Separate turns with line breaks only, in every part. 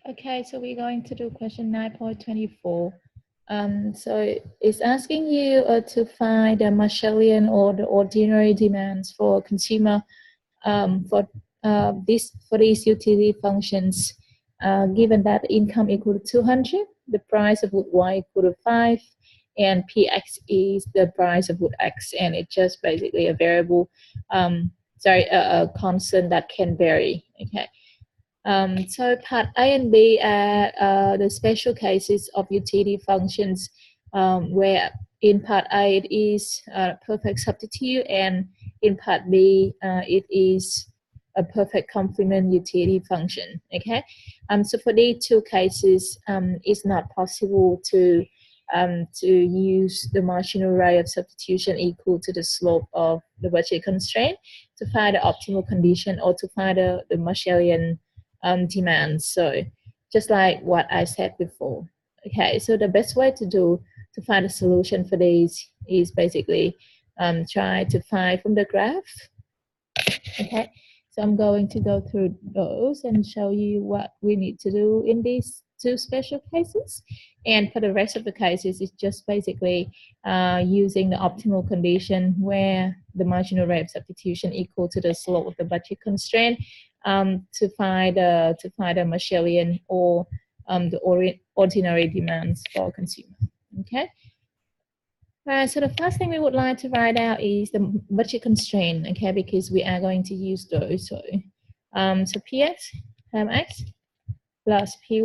Okay, so we're going to do question 9.24. So it's asking you to find the Marshallian or the ordinary demands for consumer for these utility functions, given that income equal to 200, the price of wood Y equal to 5, and PX is the price of wood X, and it's just basically a variable, a constant that can vary. Okay. So part A and B are the special cases of utility functions, where in part A it is a perfect substitute, and in part B it is a perfect complement utility function. Okay, so for these two cases, it's not possible to use the marginal rate of substitution equal to the slope of the budget constraint to find the optimal condition or to find the Marshallian demands. So just like what I said before. Okay, so the best way to find a solution for these is basically try to find from the graph. Okay, so I'm going to go through those and show you what we need to do in these two special cases. And for the rest of the cases, it's just basically using the optimal condition where the marginal rate of substitution equal to the slope of the budget constraint to find a Marshallian or the ordinary demands for consumer. Okay. Right, so the first thing we would like to write out is the budget constraint, okay, because we are going to use those. So, so Px times X plus Py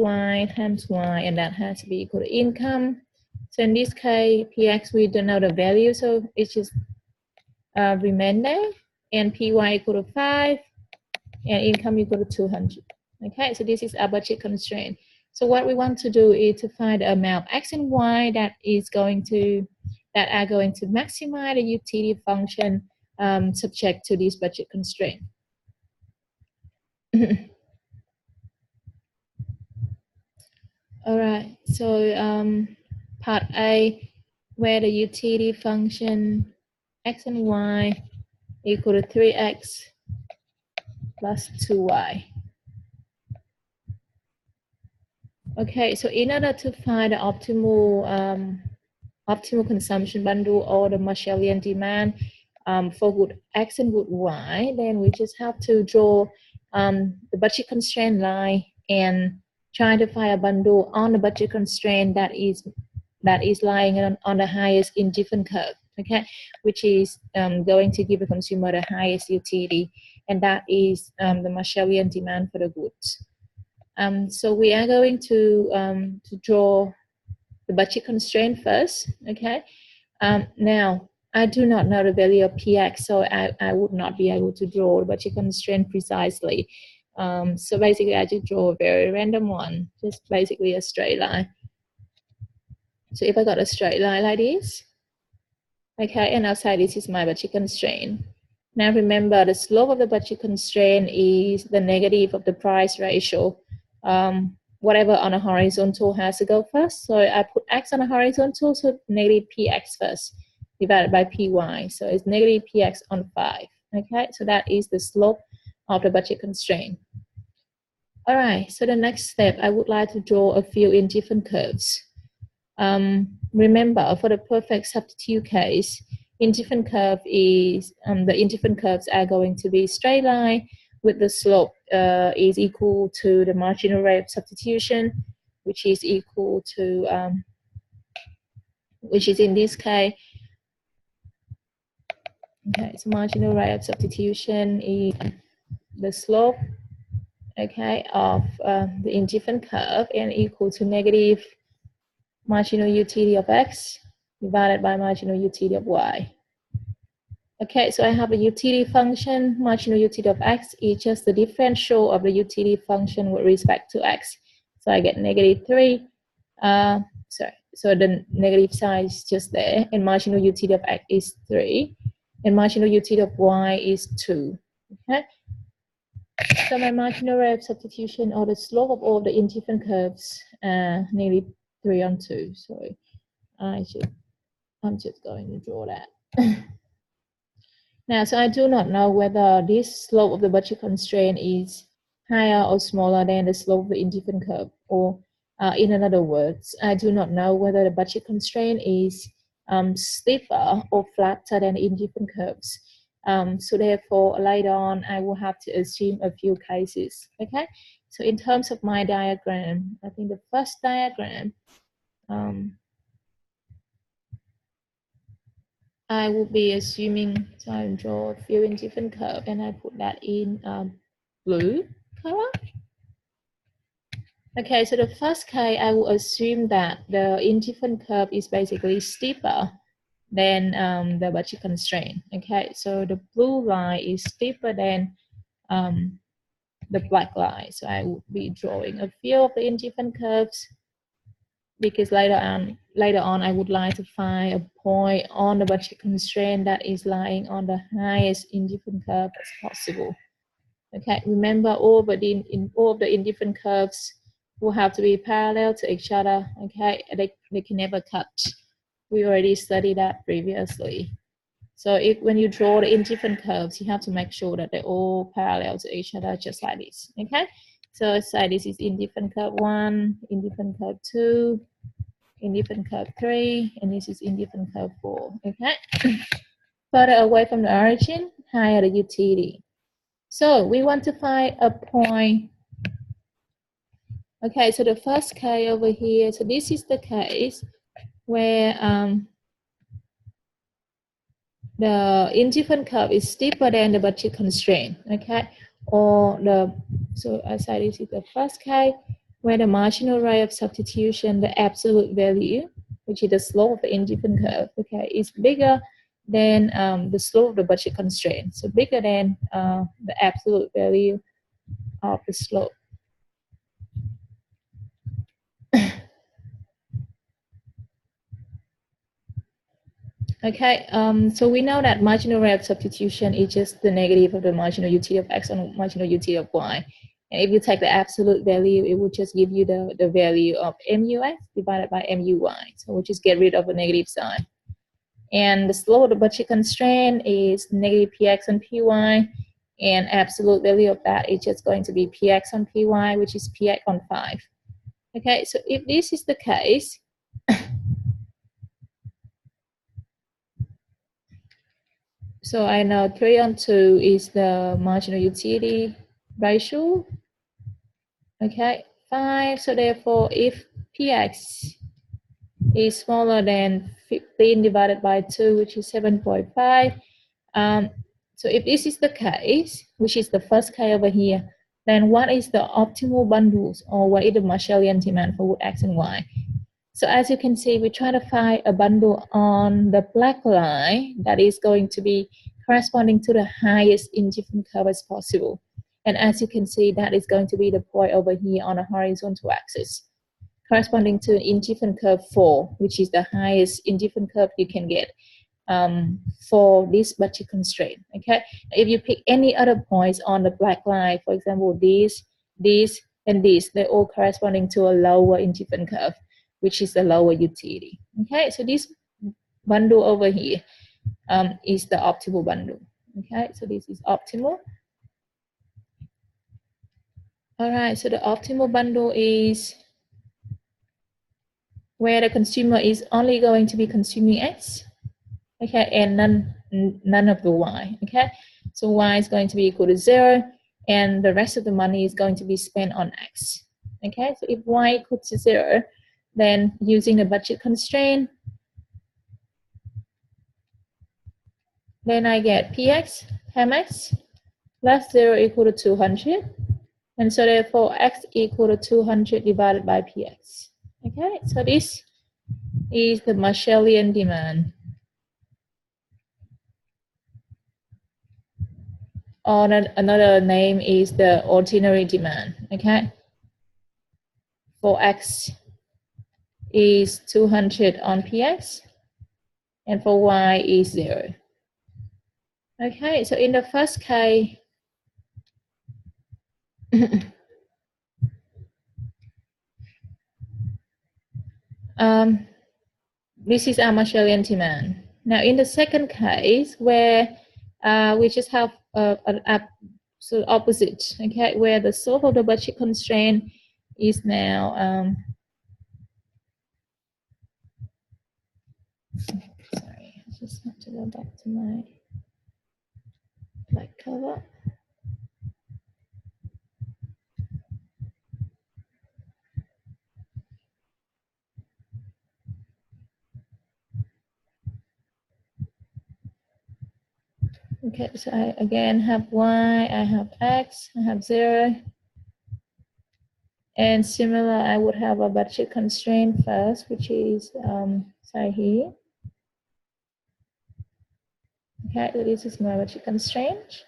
times Y, and that has to be equal to income. So in this case, Px, we don't know the value, so it's just remain there, and Py equal to 5, and income equal to 200. Okay, so this is our budget constraint. So what we want to do is to find the amount of X and Y that are going to maximize the utility function subject to this budget constraint. All right, so part A, where the utility function X and Y equal to 3X plus 2Y. Okay, so in order to find the optimal consumption bundle or the Marshallian demand for wood X and wood Y, then we just have to draw the budget constraint line and try to find a bundle on the budget constraint that is lying on the highest indifferent curve, okay, which is going to give the consumer the highest utility, and that is the Marshallian demand for the goods. So we are going to draw the budget constraint first, okay? Now, I do not know the value of Px, so I would not be able to draw the budget constraint precisely. So basically, I just draw a very random one, just basically a straight line. So if I got a straight line like this, okay, and outside this is my budget constraint. Now remember, the slope of the budget constraint is the negative of the price ratio. Whatever on a horizontal has to go first. So I put X on a horizontal, so negative Px first, divided by Py. So it's negative Px on 5. Okay, so that is the slope of the budget constraint. All right, so the next step, I would like to draw a few indifferent curves. Remember, for the perfect substitute case, indifferent curve is, the indifferent curves are going to be straight line with the slope is equal to the marginal rate of substitution, which is equal to, which is in this case, okay, so marginal rate of substitution is the slope, okay, of the indifferent curve, and equal to negative marginal utility of X divided by marginal utility of Y. Okay, so I have a utility function. Marginal utility of X is just the differential of the utility function with respect to X. So I get negative 3. So the negative sign is just there, and marginal utility of X is 3, and marginal utility of Y is 2. Okay. So my marginal rate of substitution, or the slope of all the indifferent curves, negative 3 on 2. So I'm just going to draw that. Now, so I do not know whether this slope of the budget constraint is higher or smaller than the slope of the indifferent curve. Or in other words, I do not know whether the budget constraint is steeper or flatter than indifferent curves. So therefore, later on, I will have to assume a few cases, okay? So in terms of my diagram, I think the first diagram, I will be assuming, so I draw a few indifferent curve and I put that in blue color. Okay, so the first case, I will assume that the indifferent curve is basically steeper than the budget constraint. Okay, so the blue line is steeper than the black line. So I will be drawing a few of the indifferent curves because later on I would like to find a point on the budget constraint that is lying on the highest indifferent curve as possible. Okay, remember all of the indifferent curves will have to be parallel to each other. Okay, they can never cut. We already studied that previously. So when you draw the indifferent curves, you have to make sure that they're all parallel to each other, just like this. Okay, so say this is indifferent curve 1, indifferent curve 2, indifferent curve 3, and this is indifferent curve 4. Okay, further away from the origin, higher the utility. So we want to find a point. Okay, so the first case over here, so this is the case where the indifferent curve is steeper than the budget constraint, okay? Or so I say this is the first case where the marginal rate of substitution, the absolute value, which is the slope of the indifferent curve, okay, is bigger than the slope of the budget constraint. So bigger than the absolute value of the slope. Okay, so we know that marginal rate of substitution is just the negative of the marginal utility of x on marginal utility of y. And if you take the absolute value, it will just give you the value of MUX divided by MUY. So we'll just get rid of a negative sign. And the slope of the budget constraint is negative PX on PY. And absolute value of that is just going to be PX on PY, which is PX on 5. Okay, so if this is the case, so I know 3 on 2 is the marginal utility ratio. Okay, 5. So therefore, if Px is smaller than 15 divided by 2, which is 7.5, so if this is the case, which is the first case over here, then what is the optimal bundles, or what is the Marshallian demand for both x and y? So as you can see, we try to find a bundle on the black line that is going to be corresponding to the highest indifferent curve as possible. And as you can see, that is going to be the point over here on a horizontal axis, corresponding to an indifferent curve 4, which is the highest indifferent curve you can get for this budget constraint. Okay, if you pick any other points on the black line, for example, this, and this, they're all corresponding to a lower indifferent curve, which is the lower utility. Okay, so this bundle over here is the optimal bundle. Okay, so this is optimal. All right, so the optimal bundle is where the consumer is only going to be consuming X, okay, and none of the Y, okay? So Y is going to be equal to 0, and the rest of the money is going to be spent on X, okay? So if Y equals to 0, then using the budget constraint, then I get Px times X plus 0 equal to 200. And so therefore, X equal to 200 divided by Px. Okay, so this is the Marshallian demand. Or another name is the ordinary demand. Okay, for X is 200 on Px, and for Y is 0. Okay, so in the first case, this is our Marshallian demand. Now, in the second case, where we just have so opposite, okay, where the slope of the budget constraint is now, sorry, I just have to go back to my black color. Okay, so I again have y, I have x, I have 0. And similar, I would have a budget constraint first, which is say here. Okay, so this is my budget constraint.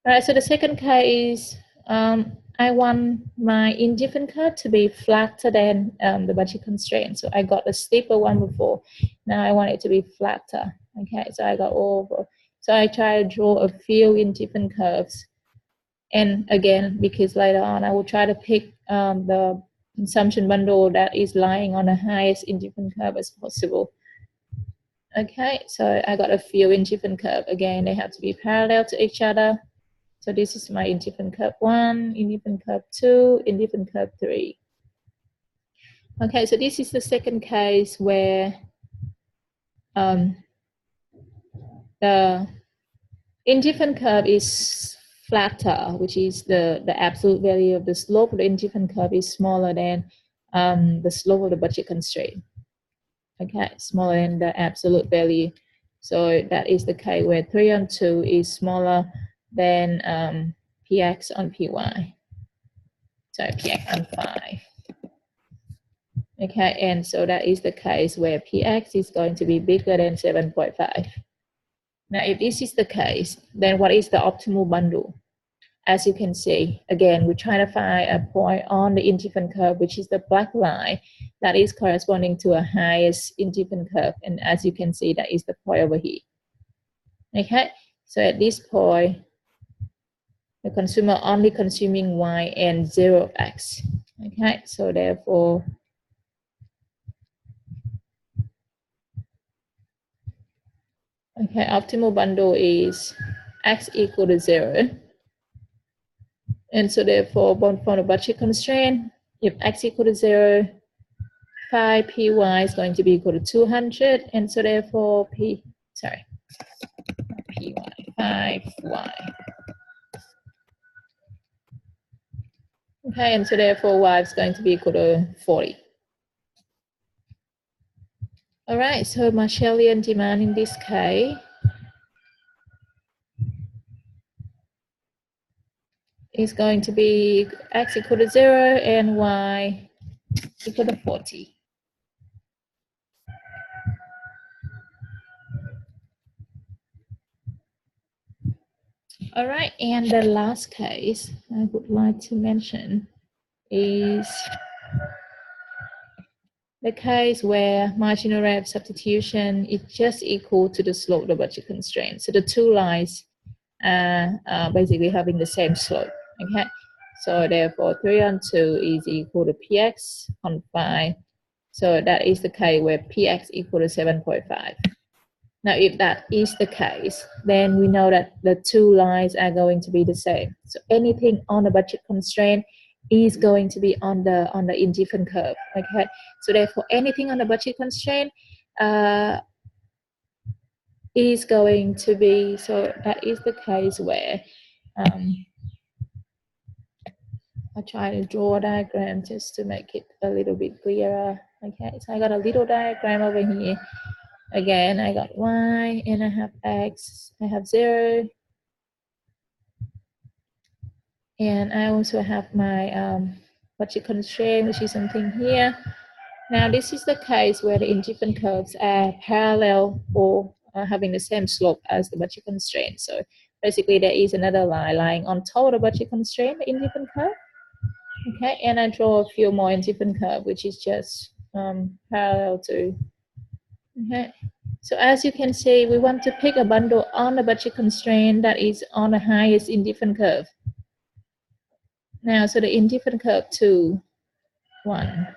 All right, so the second case, I want my indifferent curve to be flatter than the budget constraint. So I got the steeper one before. Now I want it to be flatter. Okay, so I got over. So I try to draw a few indifferent curves. And again, because later on I will try to pick the consumption bundle that is lying on the highest indifferent curve as possible. Okay, so I got a few indifferent curve. Again, they have to be parallel to each other. So this is my indifferent curve 1, indifferent curve 2, indifferent curve 3. Okay, so this is the second case where the indifferent curve is flatter, which is the absolute value of the slope of the indifferent curve is smaller than the slope of the budget constraint. Okay, smaller than the absolute value. So that is the case where 3 on 2 is smaller than px on py. So px on 5. Okay, and so that is the case where px is going to be bigger than 7.5. Now, if this is the case, then what is the optimal bundle? As you can see, again, we're trying to find a point on the indifferent curve, which is the black line that is corresponding to a highest indifferent curve. And as you can see, that is the point over here. Okay, so at this point, the consumer only consuming y and 0 of x. Okay, so therefore, okay, optimal bundle is x equal to 0. And so therefore, from the budget constraint, if x equal to 0, 5 py is going to be equal to 200. And so therefore, py, 5y. Okay, and so therefore, y is going to be equal to 40. All right, so Marshallian demand in this case is going to be x equal to 0 and y equal to 40. All right, and the last case I would like to mention is the case where marginal rate of substitution is just equal to the slope of the budget constraint. So the two lines are basically having the same slope. Okay, so therefore 3 on 2 is equal to px on 5. So that is the case where px equal to 7.5. Now, if that is the case, then we know that the two lines are going to be the same. So anything on the budget constraint is going to be on the indifferent curve. Okay, so therefore anything on the budget constraint is going to be, so that is the case where I'll try to draw a diagram just to make it a little bit clearer. Okay, so I got a little diagram over here. Again, I got y and I have x, I have 0. And I also have my budget constraint, which is something here. Now, this is the case where the indifferent curves are parallel or having the same slope as the budget constraint. So basically, there is another line lying on top of the budget constraint, the indifferent curve. Okay, and I draw a few more indifferent curve, which is just parallel to. Okay, so as you can see, we want to pick a bundle on the budget constraint that is on the highest indifferent curve. Now, so the indifferent curve 2, 1,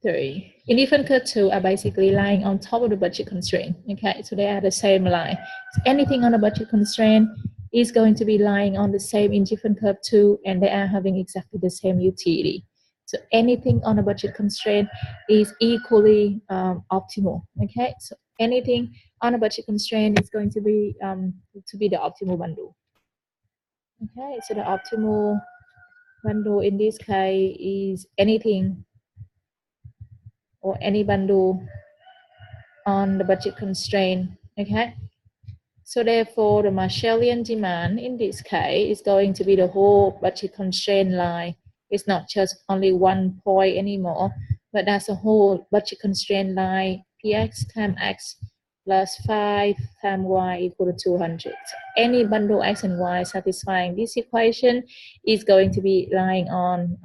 3. Indifferent curve 2 are basically lying on top of the budget constraint. Okay, so they are the same line. So anything on the budget constraint is going to be lying on the same indifferent curve too, and they are having exactly the same utility. So anything on a budget constraint is equally optimal. Okay, so anything on a budget constraint is going to be the optimal bundle. Okay, so the optimal bundle in this case is anything or any bundle on the budget constraint. Okay, so therefore the Marshallian demand in this case is going to be the whole budget constraint line. It's not just only one point anymore, but that's a whole budget constraint line, px times x plus 5 times y equal to 200. Any bundle x and y satisfying this equation is going to be lying on,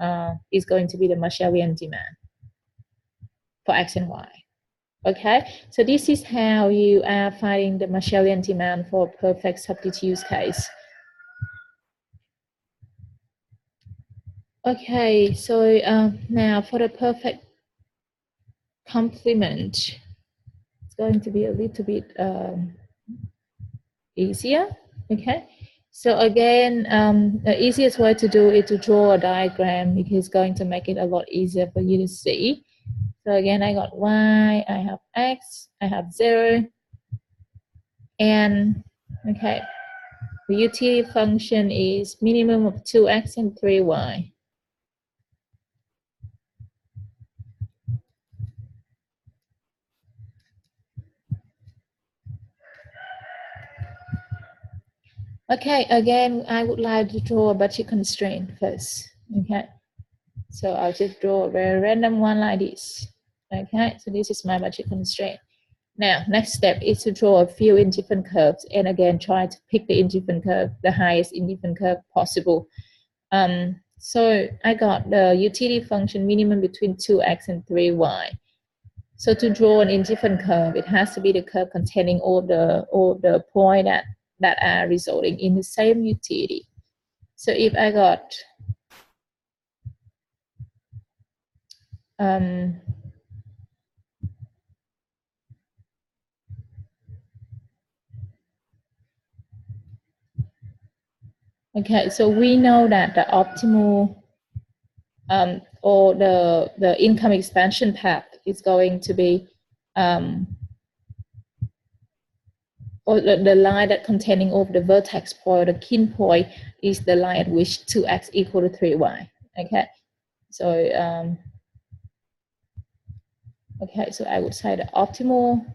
is going to be the Marshallian demand for x and y. Okay, so this is how you are finding the Marshallian demand for perfect substitute use case. Okay, so now for the perfect complement, it's going to be a little bit easier. Okay, so again, the easiest way to do it to draw a diagram because it's going to make it a lot easier for you to see. So again, I got y, I have x, I have 0, and okay, the utility function is minimum of 2x and 3y. Okay, again, I would like to draw a budget constraint first. Okay, so I'll just draw a very random one like this. Okay, so this is my budget constraint. Now, next step is to draw a few indifferent curves, and again, try to pick the indifferent curve, the highest indifferent curve possible. So I got the utility function minimum between 2x and 3y. So to draw an indifferent curve, it has to be the curve containing all the points that are resulting in the same utility. So if I got okay, so we know that the optimal or the income expansion path is going to be or the line that containing of the vertex point, the kin point, is the line at which 2x equal to 3y. Okay, so okay, so I would say the optimal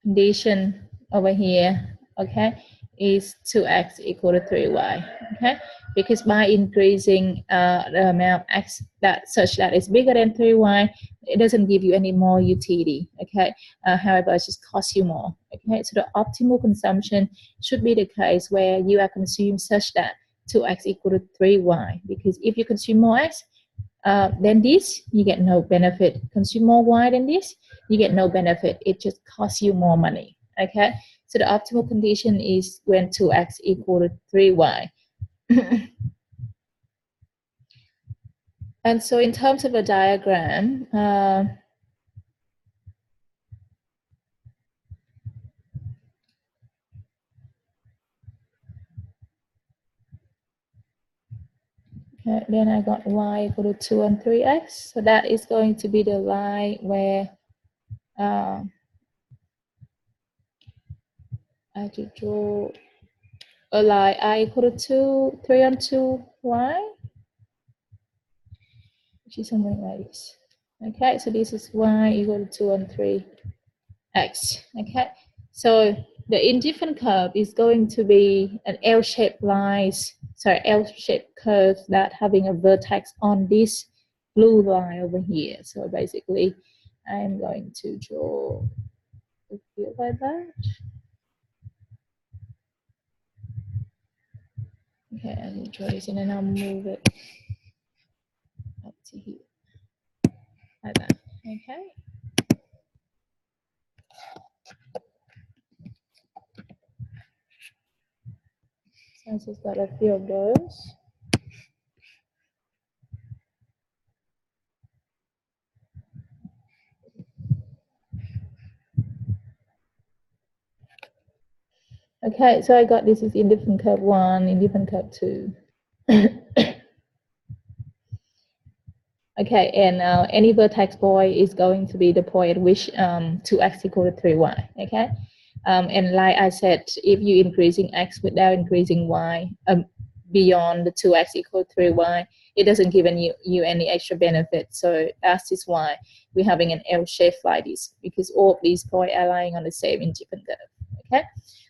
condition over here, okay, is 2x equal to 3y. Okay, because by increasing the amount of x that such that is bigger than 3y, it doesn't give you any more utility. Okay, however, it just costs you more. Okay, so the optimal consumption should be the case where you are consumed such that 2x equal to 3y, because if you consume more x than this, you get no benefit. Consume more y than this, you get no benefit. It just costs you more money. Okay, so the optimal condition is when 2x equal to 3y. And so in terms of a diagram, okay, then I got y equal to 2 and 3x. So that is going to be the line where I have to draw a line I equal to 2, 3 and 2y, which is something like this. Okay, so this is y equal to 2 and 3x. Okay, so the indifferent curve is going to be an L-shaped line, sorry, L-shaped curve that having a vertex on this blue line over here. So basically, I'm going to draw a field like that. Okay, I'll draw this and then I'll move it up to here, like that. Okay. Since it's got a few of those. Okay, so I got this is indifferent curve 1, indifferent curve 2. Okay, and any vertex point is going to be the point at which 2x equal to 3y, okay? And like I said, if you increasing x without increasing y beyond the 2x equal to 3y, it doesn't give you any extra benefit. So that is why we're having an L shape like this, because all of these points are lying on the same indifferent curve, okay?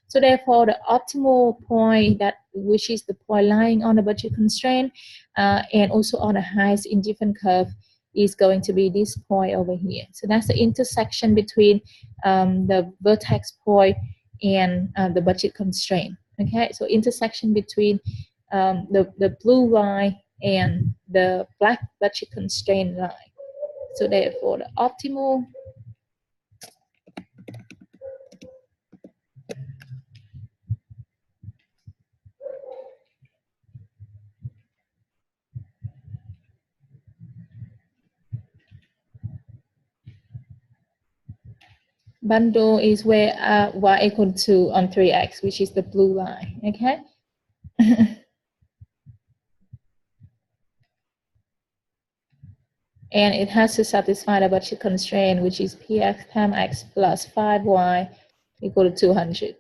So therefore, the optimal point, which is the point lying on the budget constraint and also on the highest indifferent curve, is going to be this point over here. So that's the intersection between the vertex point and the budget constraint. Okay, so intersection between the blue line and the black budget constraint line. So therefore, the optimal bundle is where y equal to on 3x, which is the blue line, okay? And it has to satisfy the budget constraint, which is px times x plus 5y equal to 200.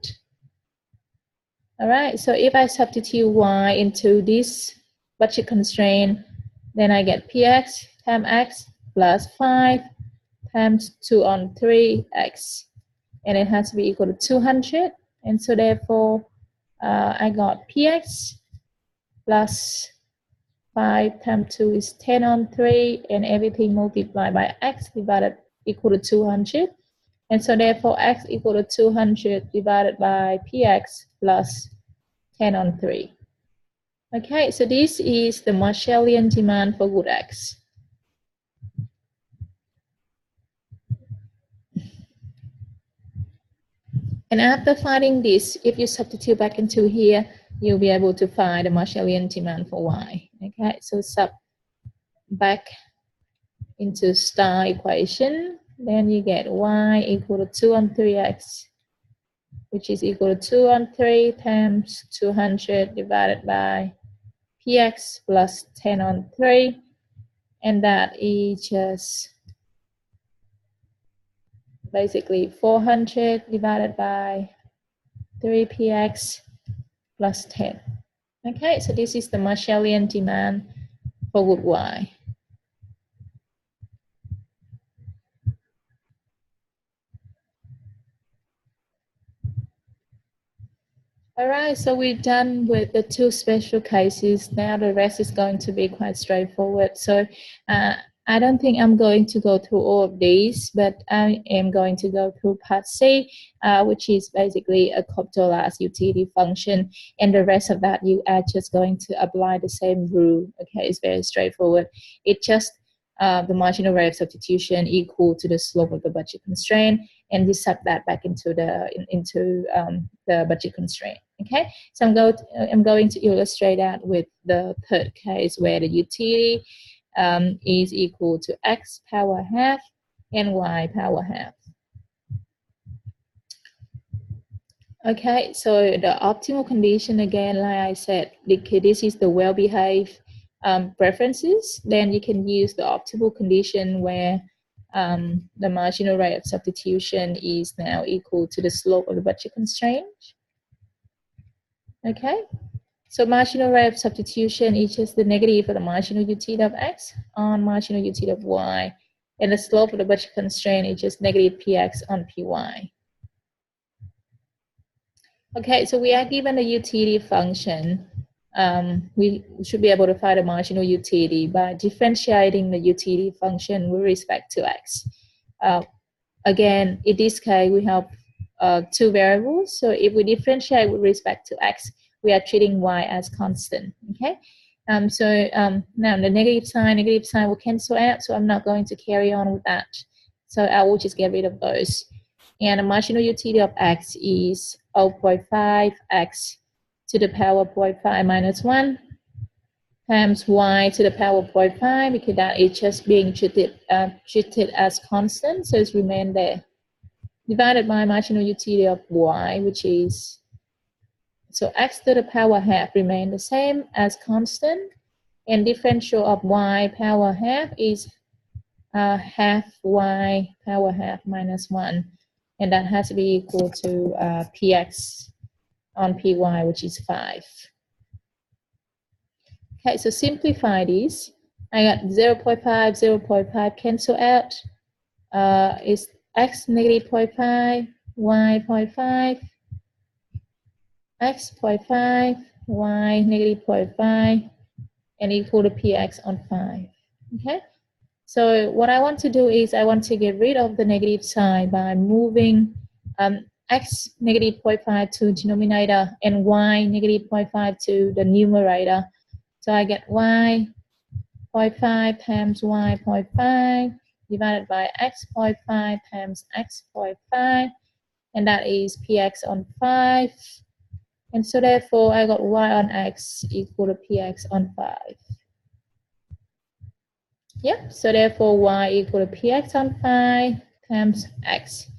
All right, so if I substitute y into this budget constraint, then I get px times x plus 5 times 2 on 3x, and it has to be equal to 200. And so therefore, I got px plus 5 times 2 is 10 on 3, and everything multiplied by x divided equal to 200. And so therefore, x equal to 200 divided by px plus 10 on 3. Okay, so this is the Marshallian demand for good x. And after finding this, if you substitute back into here, you'll be able to find the Marshallian demand for y. Okay, so sub back into star equation, then you get y equal to 2 on 3x, which is equal to 2 on 3 times 200 divided by px plus 10 on 3, and that is just basically 400 divided by 3px plus 10. Okay, so this is the Marshallian demand for wood y. All right, so we're done with the two special cases. Now the rest is going to be quite straightforward. So I don't think I'm going to go through all of these, but I am going to go through part C, which is basically a Coptolas utility function, and the rest of that you are just going to apply the same rule. Okay, it's very straightforward. It just the marginal rate of substitution equal to the slope of the budget constraint, and we sub that back into the budget constraint. Okay, so I'm going to illustrate that with the third case where the utility is equal to x power half and y power half. Okay, so the optimal condition, again, like I said, this is the well-behaved preferences. Then you can use the optimal condition where the marginal rate of substitution is now equal to the slope of the budget constraint. Okay, so marginal rate of substitution is just the negative of the marginal utility of x on marginal utility of y, and the slope of the budget constraint is just negative px on py. Okay, so we are given a utility function. We should be able to find a marginal utility by differentiating the utility function with respect to x. Again, in this case, we have two variables. So if we differentiate with respect to x, we are treating y as constant. Okay. Now the negative sign will cancel out. So I'm not going to carry on with that. So I will just get rid of those. And the marginal utility of x is 0.5x to the power 0.5 minus 1 times y to the power 0.5, because that is just being treated as constant, so it's remain there, divided by marginal utility of y, which is So x to the power half remain the same as constant, and differential of y power half is half y power half minus 1, and that has to be equal to px on py, which is 5. Okay, so simplify this. I got 0.5, 0.5 cancel out. Is x negative 0.5, y 0.5, x 0.5, y negative 0.5, and equal to px on 5. Okay, so what I want to do is I want to get rid of the negative sign by moving x negative 0.5 to denominator and y negative 0.5 to the numerator. So I get y 0.5 times y 0.5 divided by x 0.5 times x 0.5, and that is px on 5. And so therefore I got y on x equal to px on 5. Yep, so therefore y equal to px on 5 times x.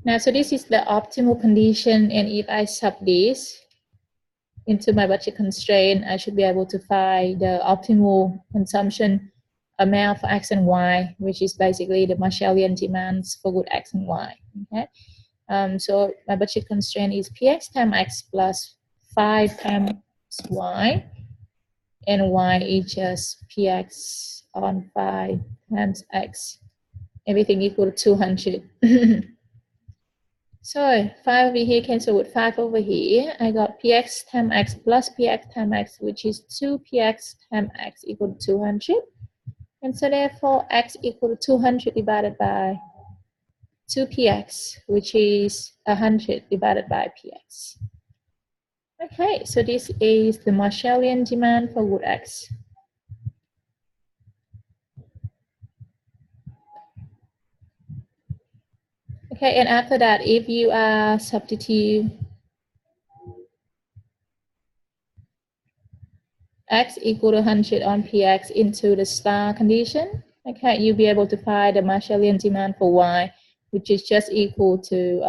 Now, so this is the optimal condition, and if I sub this into my budget constraint, I should be able to find the optimal consumption amount for x and y, which is basically the Marshallian demands for good x and y. Okay, so my budget constraint is px times x plus 5 times y, and y is just px on 5 times x, everything equal to 200. So 5 over here cancel with 5 over here. I got px times x plus px times x, which is 2px times x equal to 200. And so therefore x equal to 200 divided by 2px, which is 100 divided by px. Okay, so this is the Marshallian demand for good x. Okay, and after that, if you substitute x equal to 100 on px into the star condition, okay, you'll be able to find the Marshallian demand for y, which is just equal to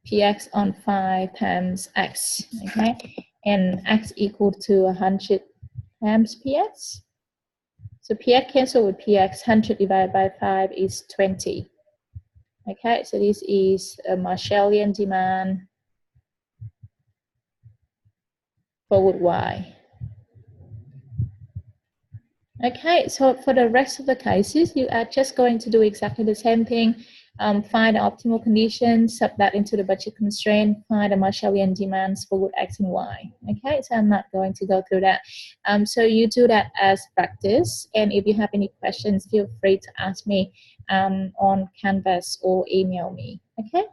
px on 5 times x, okay, and x equal to 100 times px. So px cancel with px, 100 divided by 5 is 20. Okay, so this is a Marshallian demand for wood y. Okay, so for the rest of the cases, you are just going to do exactly the same thing. Find the optimal conditions, sub that into the budget constraint, find the Marshallian demands for good x and y. Okay, so I'm not going to go through that. So you do that as practice, and if you have any questions, feel free to ask me on Canvas or email me. Okay.